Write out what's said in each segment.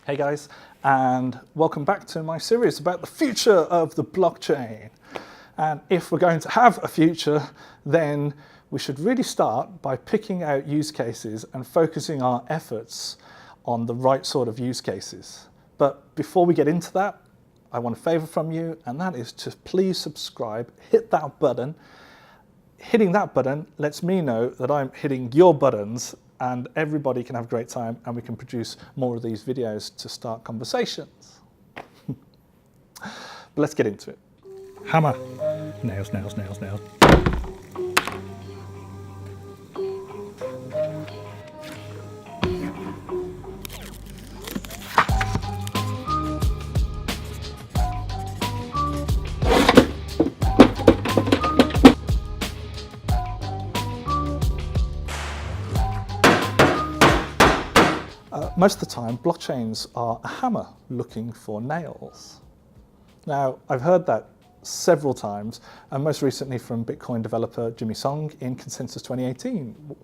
Hey guys, and welcome back to my series about the future of the blockchain. And if we're going to have a future, then we should really start by picking out use cases and focusing our efforts on the right sort of use cases. But before we get into that, I want a favor from you, and that is to please subscribe, hit that button. Hitting that button lets me know that I'm hitting your buttons, and everybody can have a great time, and we can produce more of these videos to start conversations. But let's get into it. Hammer. Nails, nails, nails, nails. Most of the time, blockchains are a hammer looking for nails. Now, I've heard that several times, and most recently from Bitcoin developer Jimmy Song in Consensus 2018.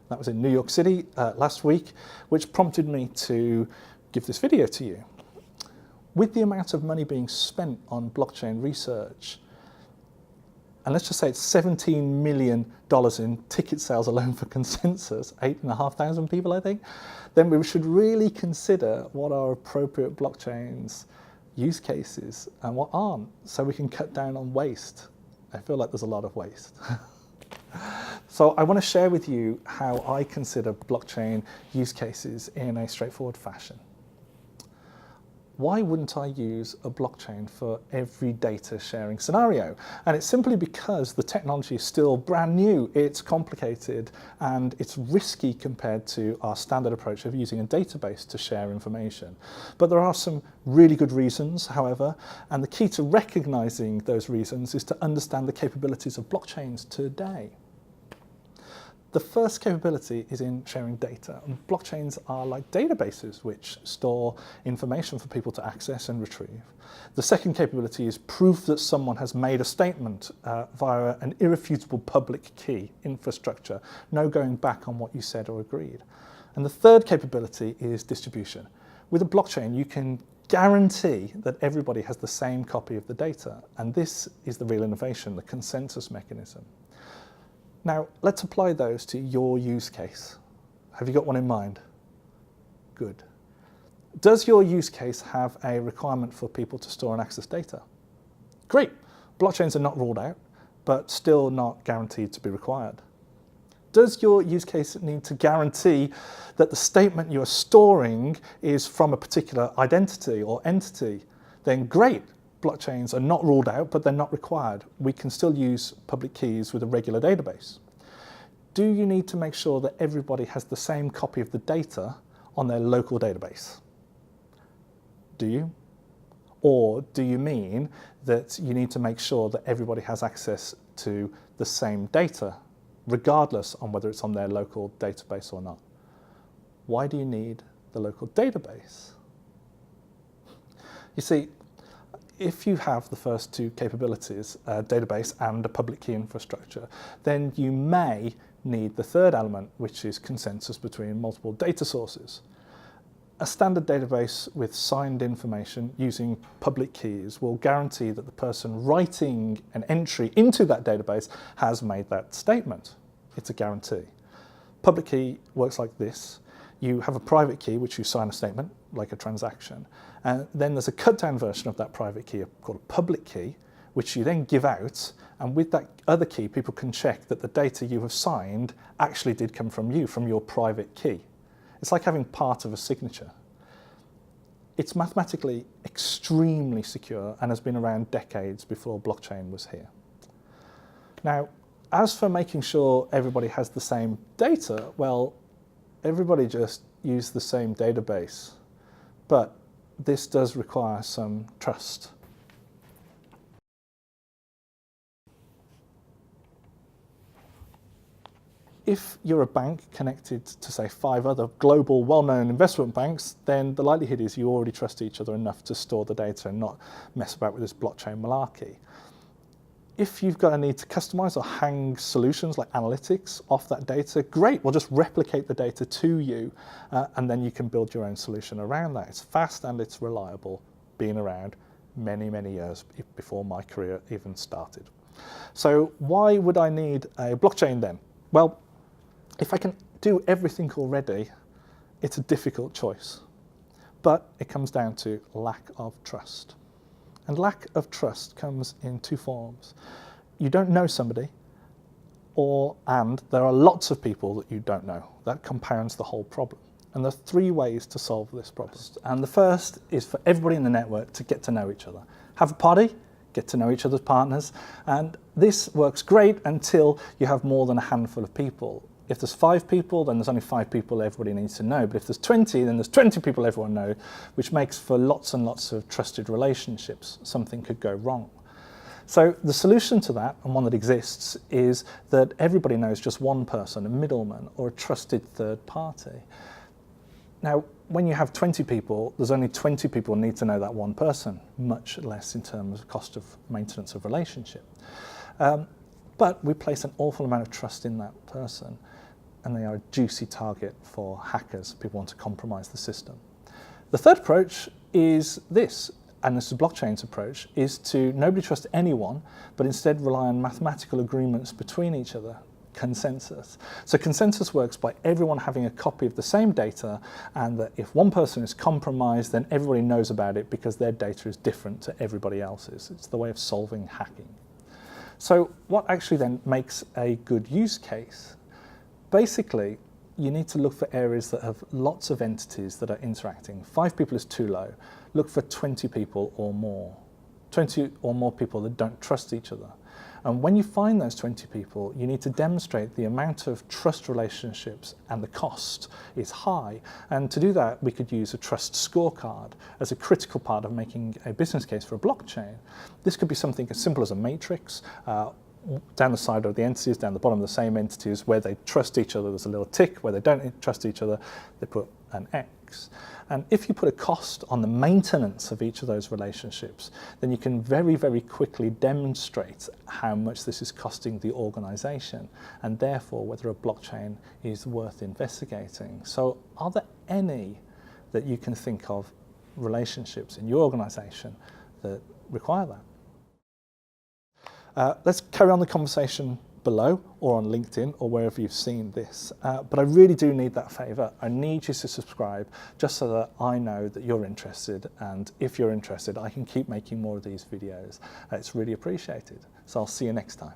That was in New York City last week, which prompted me to give this video to you. With the amount of money being spent on blockchain research, and let's just say it's $17 million in ticket sales alone for Consensus, 8,500 people, I think, then we should really consider what are appropriate blockchains use cases and what aren't, so we can cut down on waste. I feel like there's a lot of waste. So I want to share with you how I consider blockchain use cases in a straightforward fashion. Why wouldn't I use a blockchain for every data sharing scenario? And it's simply because the technology is still brand new, it's complicated, and it's risky compared to our standard approach of using a database to share information. But there are some really good reasons, however, and the key to recognizing those reasons is to understand the capabilities of blockchains today. The first capability is in sharing data. And blockchains are like databases which store information for people to access and retrieve. The second capability is proof that someone has made a statement via an irrefutable public key infrastructure, no going back on what you said or agreed. And the third capability is distribution. With a blockchain, you can guarantee that everybody has the same copy of the data. And this is the real innovation, the consensus mechanism. Now, let's apply those to your use case. Have you got one in mind? Good. Does your use case have a requirement for people to store and access data? Great. Blockchains are not ruled out, but still not guaranteed to be required. Does your use case need to guarantee that the statement you are storing is from a particular identity or entity? Then great. Blockchains are not ruled out, but they're not required. We can still use public keys with a regular database. Do you need to make sure that everybody has the same copy of the data on their local database? Do you? Or do you mean that you need to make sure that everybody has access to the same data, regardless on whether it's on their local database or not? Why do you need the local database? You see, if you have the first two capabilities, a database and a public key infrastructure, then you may need the third element, which is consensus between multiple data sources. A standard database with signed information using public keys will guarantee that the person writing an entry into that database has made that statement. It's a guarantee. Public key works like this. You have a private key, which you sign a statement, like a transaction. And then there's a cut-down version of that private key called a public key, which you then give out. And with that other key, people can check that the data you have signed actually did come from you, from your private key. It's like having part of a signature. It's mathematically extremely secure and has been around decades before blockchain was here. Now, as for making sure everybody has the same data, well, everybody just use the same database. But this does require some trust. If you're a bank connected to, say, 5 other global well-known investment banks, then the likelihood is you already trust each other enough to store the data and not mess about with this blockchain malarkey. if you've got a need to customize or hang solutions like analytics off that data, great, we'll just replicate the data to you, and then you can build your own solution around that. It's fast and it's reliable, been around many, many years before my career even started. So why would I need a blockchain then? Well, if I can do everything already, it's a difficult choice. But it comes down to lack of trust. And lack of trust comes in two forms. You don't know somebody, and there are lots of people that you don't know. That compounds the whole problem. And there are three ways to solve this problem. And the first is for everybody in the network to get to know each other. Have a party, get to know each other's partners, and this works great until you have more than a handful of people. If there's 5 people, then there's only 5 people everybody needs to know. But if there's 20, then there's 20 people everyone knows, which makes for lots and lots of trusted relationships. Something could go wrong. So the solution to that, and one that exists, is that everybody knows just one person, a middleman or a trusted third party. Now, when you have 20 people, there's only 20 people who need to know that one person, much less in terms of cost of maintenance of relationship. But we place an awful amount of trust in that person, and they are a juicy target for hackers. People want to compromise the system. The third approach is this, and this is blockchain's approach, is to nobody trust anyone, but instead rely on mathematical agreements between each other, consensus. So consensus works by everyone having a copy of the same data, and that if one person is compromised, then everybody knows about it because their data is different to everybody else's. It's the way of solving hacking. So what actually then makes a good use case? Basically, you need to look for areas that have lots of entities that are interacting. 5 people is too low. Look for 20 people or more. 20 or more people that don't trust each other. And when you find those 20 people, you need to demonstrate the amount of trust relationships and the cost is high. And to do that, we could use a trust scorecard as a critical part of making a business case for a blockchain. This could be something as simple as a matrix. Down the side of the entities, down the bottom of the same entities, where they trust each other, there's a little tick. Where they don't trust each other, they put an X. And if you put a cost on the maintenance of each of those relationships, then you can very, very quickly demonstrate how much this is costing the organization, and therefore whether a blockchain is worth investigating. So are there any that you can think of relationships in your organization that require that? Let's carry on the conversation below or on LinkedIn or wherever you've seen this. But I really do need that favour. I need you to subscribe just so that I know that you're interested, and if you're interested, I can keep making more of these videos. It's really appreciated. So I'll see you next time.